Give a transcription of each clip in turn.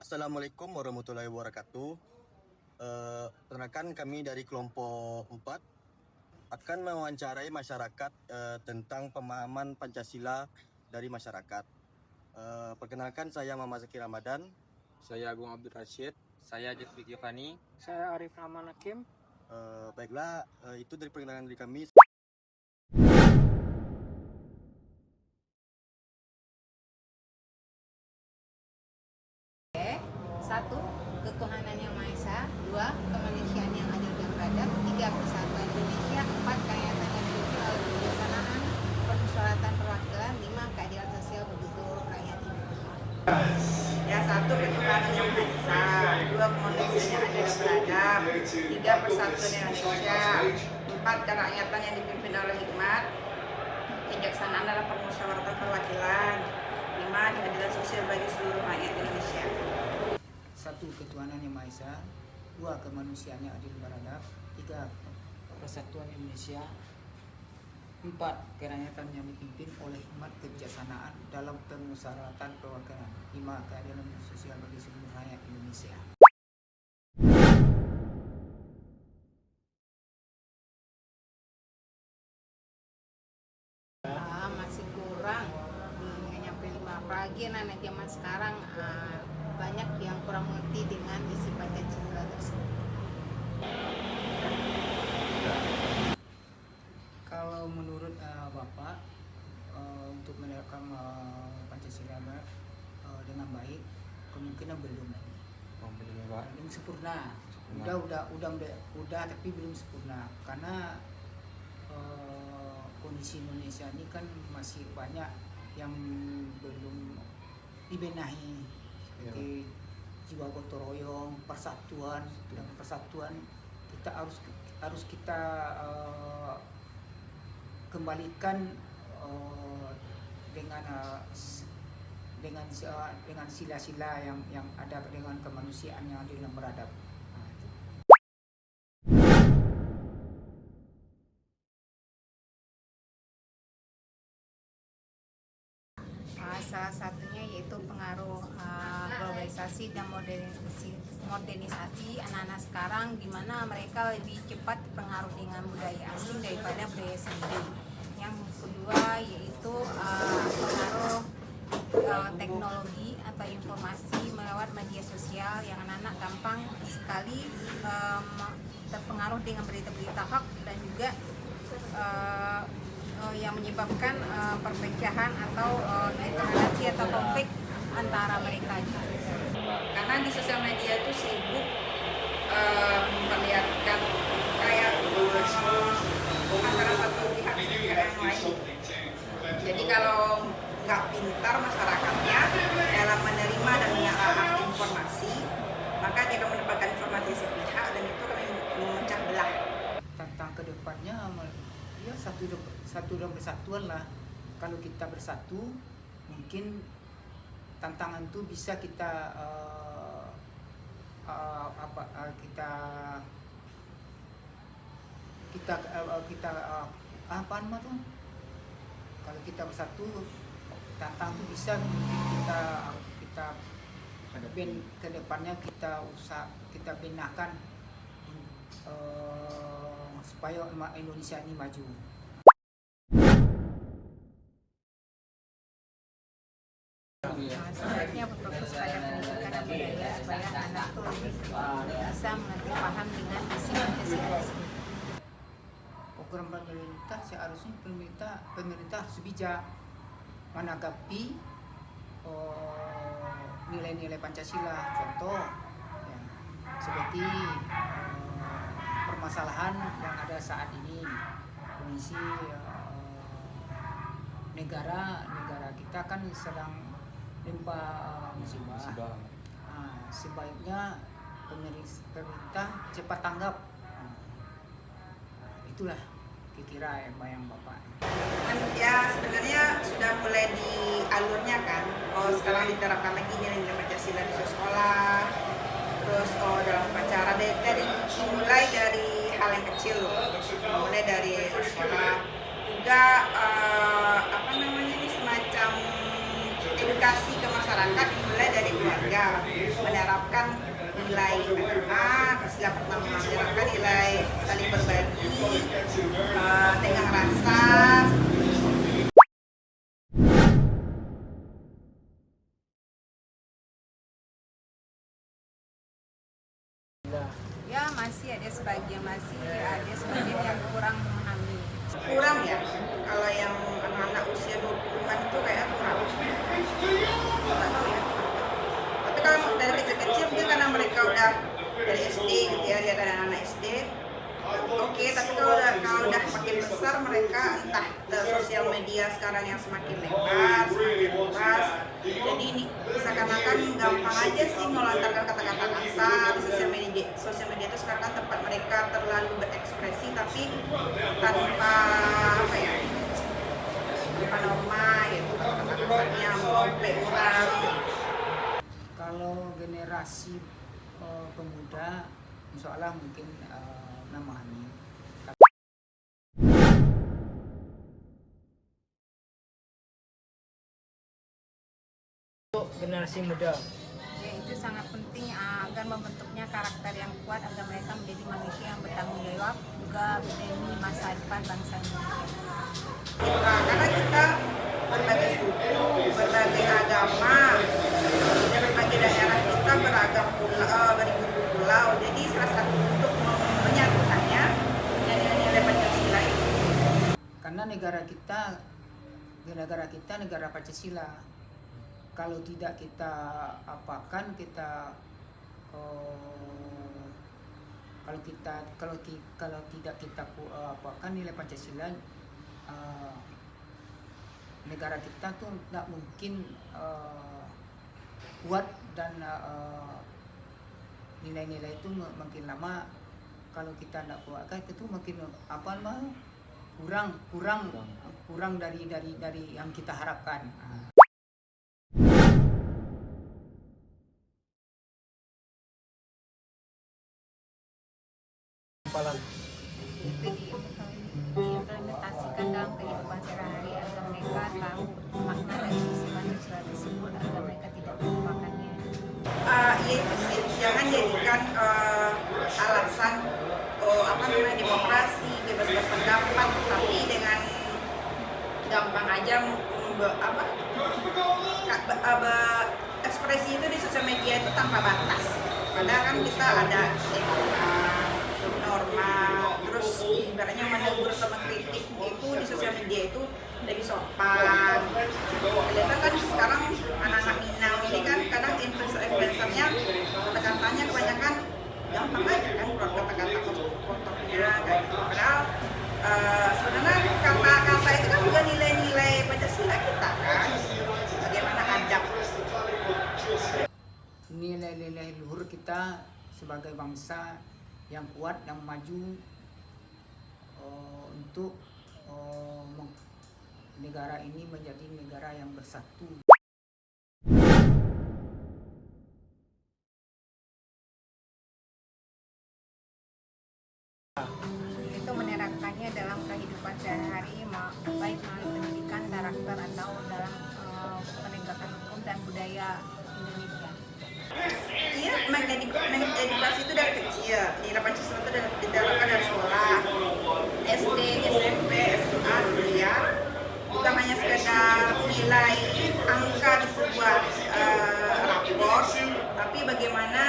Assalamualaikum warahmatullahi wabarakatuh. Perkenalkan, kami dari kelompok 4 akan mewawancarai masyarakat tentang pemahaman Pancasila dari masyarakat. Perkenalkan, saya Muhammad Zaki Ramadan. Saya Agung Abdul Rashid. Saya Jeffrey Giovanni. Saya Arif Rahman Hakim. Baiklah, itu dari perkenalan dari kami. Satu, ketuhanan yang Maha Esa. Dua, kemanusiaan yang adil dan beradab. Tiga, persatuan Indonesia. Empat, kerakyatan yang dipimpin oleh kebijaksanaan, permusyawaratan perwakilan. Lima, keadilan sosial bagi seluruh rakyat Indonesia. Ya, satu, ketuhanan yang Maha Esa. Dua, kemanusiaan yang adil dan beradab. Tiga, persatuan Indonesia. Empat, kerakyatan yang dipimpin oleh hikmat, kebijaksanaan dalam permusyawaratan perwakilan. Lima, keadilan sosial bagi seluruh rakyat Indonesia. Satu, ketuhanan yang Maha Esa. Dua, kemanusiaan yang adil dan beradab. Tiga, persatuan Indonesia. Empat, kerakyatan yang dipimpin oleh hikmat kebijaksanaan dalam permusyawaratan perwakilan. Lima, keadilan sosial bagi seluruh rakyat Indonesia. Masih kurang, belum nyampe 5. Apalagi anak zaman sekarang banyak yang kurang mengerti dengan isi Pancasila tersebut. Kalau menurut Bapak, untuk menerapkan Pancasila dengan baik, kemungkinan belum sempurna. Udah tapi belum sempurna, karena kondisi Indonesia ini kan masih banyak yang belum dibenahi, seperti jiwa gotong royong, persatuan. Dan persatuan kita harus kita kembalikan dengan sila-sila yang ada, dengan kemanusiaan yang adil dan beradab. Salah satunya yaitu pengaruh globalisasi dan modernisasi anak-anak sekarang, di mana mereka lebih cepat terpengaruh dengan budaya asing daripada budaya sendiri. Yang kedua yaitu pengaruh teknologi atau informasi melewat media sosial, yang anak-anak gampang sekali terpengaruh dengan berita-berita hoax, dan juga yang menyebabkan perpecahan atau intoleransi atau konflik antara mereka. Karena di sosial media itu sibuk memperlihatkan kayak antara satu pihak dengan yang lain. Jadi kalau nggak pintar masyarakatnya dalam menerima dan mengolah informasi, maka dia akan mendapatkan informasi sepihak, dan itu akan memecah belah. Tentang kedepannya, ya satu dan persatuan lah. Kalau kita bersatu, mungkin tantangan itu bisa kita kalau kita bersatu, tantangan itu bisa kita ke depannya kita benahkan supaya Indonesia ini maju. Sebaiknya berfokus pada pendidikan dan budaya supaya anak itu lebih bisa mengerti paham dengan isi Pancasila. Program pemerintah seharusnya pemerintah harus bijak menanggapi nilai-nilai Pancasila. Contoh ya, seperti permasalahan yang ada saat ini, kondisi negara kita kan sedang limpah musibah. Sebaiknya pemerintah cepat tanggap. Itulah kira-kira yang Bapak. Ya, sebenarnya sudah mulai di alurnya kan. Sekarang diterapkan lagi nilai-nilai Pancasila di sekolah. Terus dalam upacara mulai dari hal yang kecil, mulai dari sekolah. Juga ini semacam edukasi ke masyarakat masyarakat dimulai dari keluarga, menerapkan nilai agama, sila pertama menerapkan nilai saling berbagi, tengah rasa. Ya masih ada sebagian yang kurang memahami. Kurang ya, kalau yang anak-anak usia 20-an itu kayak kurang. Nggak tahu ya. Tapi kalau dari kecil-kecil mungkin karena mereka udah dari SD gitu ya, lihat anak-anak SD. Oke, tapi kalau udah makin besar mereka entah sosial media sekarang yang semakin lebar, semakin luas. Jadi ini seakan-akan gampang aja sih melontarkan kata-kata kasar. Sosial media itu sekarang kan tempat mereka terlalu berekspresi tapi tanpa apa ya? Tanpa norma gitu, kata-kata kasarnya melompat orang. Kalau generasi pemuda, insya Allah mungkin memahami. Untuk generasi muda, Ya, itu sangat penting agar membentuknya karakter yang kuat agar mereka menjadi manusia yang bertanggung jawab juga demi masa depan bangsa Indonesia. Karena kita berbagai suku, berbagai agama, dan berbagai daerah kita beragam beribu pulau. Jadi salah satu untuk menyatukannya dan nilai Pancasila itu. karena negara kita negara Pancasila. Kalau tidak kita apakan, kalau tidak kita apakan nilai Pancasila, negara kita tuh tidak mungkin kuat dan nilai-nilai itu makin lama kalau kita tidak kuatkan itu makin kurang dari yang kita harapkan. Itu diimplementasikan dalam kehidupan sehari-hari agar mereka tahu makna dari isi Pancasila tersebut agar mereka tidak melupakannya. Itu sih, jangan jadikan alasan demokrasi, bebas berpendapat, tapi dengan gampang aja ekspresi itu di sosial media itu tanpa batas. Padahal kan kita ada norma, terus ibaratnya menegur atau mengkritik itu di sosial media itu lebih sopan. Kelihatan kan sekarang anak-anak Minang ini kan kadang influencernya kata-katanya kebanyakan gampang aja kan, keluar kata-kata kotornya kayak gitu. Padahal sebenarnya kata-kata itu kan juga nilai-nilai Pancasila kita kan, bagaimana adab. Nilai-nilai luhur kita sebagai bangsa yang kuat, yang maju untuk negara ini menjadi negara yang bersatu. Itu menerapkannya dalam kehidupan sehari-hari, baik melalui pendidikan, karakter atau dalam penegakan hukum dan budaya Indonesia. Iya, mengedukasi itu dari kecil. Nilai Pancasila itu diterapkan dari sekolah, SD, SMP, SMA, kuliah. Bukan hanya sekedar nilai angka di sebuah rapor, tapi bagaimana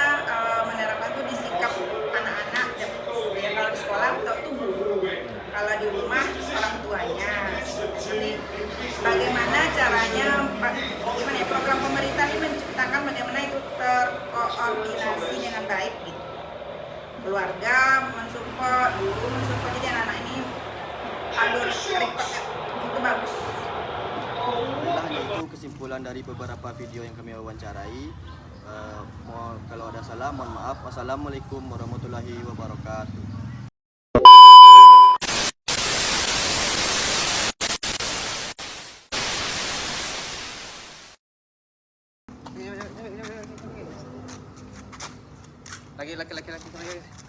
menerapkan itu di sikap anak-anak. Ya, kalau di sekolah itu guru, kalau di rumah orang tuanya. Jadi bagaimana caranya, gimana ya, program pemerintah ini menciptakan bagaimana itu terkoordinasi dengan baik gitu. Keluarga mensupport, guru mensupport, jadi anak-anak ini alur rekodnya itu bagus. Itulah itu kesimpulan dari beberapa video yang kami wawancarai. Kalau ada salah mohon maaf. Wassalamualaikum warahmatullahi wabarakatuh. Lagi.